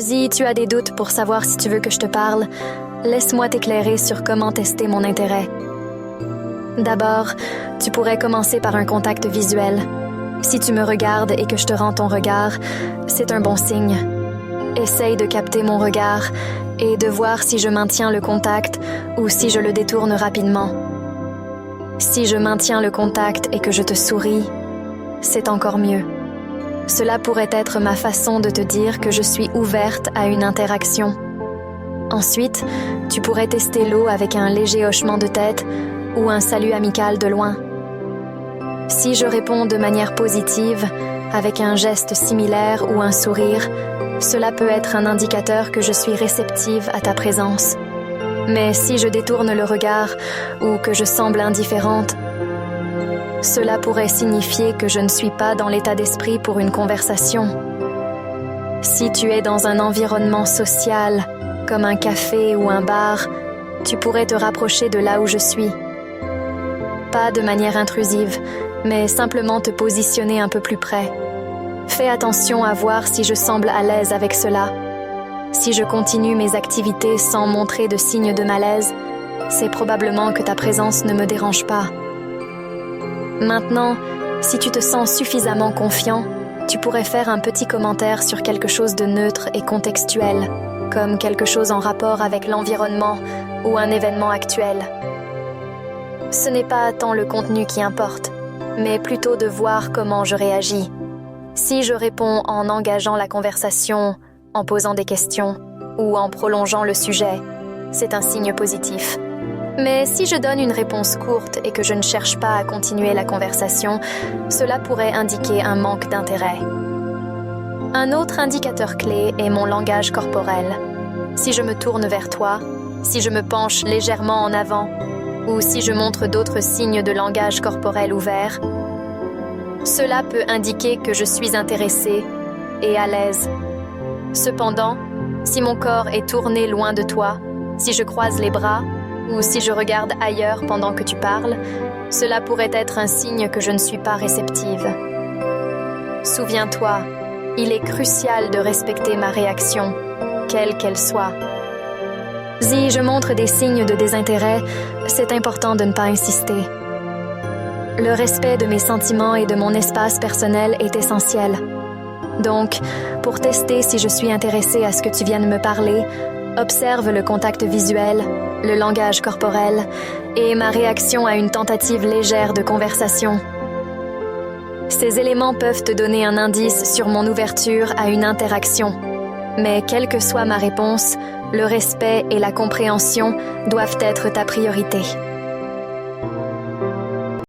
Si tu as des doutes pour savoir si tu veux que je te parle, laisse-moi t'éclairer sur comment tester mon intérêt. D'abord, tu pourrais commencer par un contact visuel. Si tu me regardes et que je te rends ton regard, c'est un bon signe. Essaye de capter mon regard et de voir si je maintiens le contact ou si je le détourne rapidement. Si je maintiens le contact et que je te souris, c'est encore mieux. Cela pourrait être ma façon de te dire que je suis ouverte à une interaction. Ensuite, tu pourrais tester l'eau avec un léger hochement de tête ou un salut amical de loin. Si je réponds de manière positive, avec un geste similaire ou un sourire, cela peut être un indicateur que je suis réceptive à ta présence. Mais si je détourne le regard ou que je semble indifférente, cela pourrait signifier que je ne suis pas dans l'état d'esprit pour une conversation. Si tu es dans un environnement social, comme un café ou un bar, tu pourrais te rapprocher de là où je suis. Pas de manière intrusive, mais simplement te positionner un peu plus près. Fais attention à voir si je semble à l'aise avec cela. Si je continue mes activités sans montrer de signes de malaise, c'est probablement que ta présence ne me dérange pas. Maintenant, si tu te sens suffisamment confiant, tu pourrais faire un petit commentaire sur quelque chose de neutre et contextuel, comme quelque chose en rapport avec l'environnement ou un événement actuel. Ce n'est pas tant le contenu qui importe, mais plutôt de voir comment je réagis. Si je réponds en engageant la conversation, en posant des questions ou en prolongeant le sujet, c'est un signe positif. Mais si je donne une réponse courte et que je ne cherche pas à continuer la conversation, cela pourrait indiquer un manque d'intérêt. Un autre indicateur clé est mon langage corporel. Si je me tourne vers toi, si je me penche légèrement en avant, ou si je montre d'autres signes de langage corporel ouvert, cela peut indiquer que je suis intéressée et à l'aise. Cependant, si mon corps est tourné loin de toi, si je croise les bras, ou si je regarde ailleurs pendant que tu parles, cela pourrait être un signe que je ne suis pas réceptive. Souviens-toi, il est crucial de respecter ma réaction, quelle qu'elle soit. Si je montre des signes de désintérêt, c'est important de ne pas insister. Le respect de mes sentiments et de mon espace personnel est essentiel. Donc, pour tester si je suis intéressée à ce que tu viennes me parler, observe le contact visuel, le langage corporel et ma réaction à une tentative légère de conversation. Ces éléments peuvent te donner un indice sur mon ouverture à une interaction. Mais quelle que soit ma réponse, le respect et la compréhension doivent être ta priorité.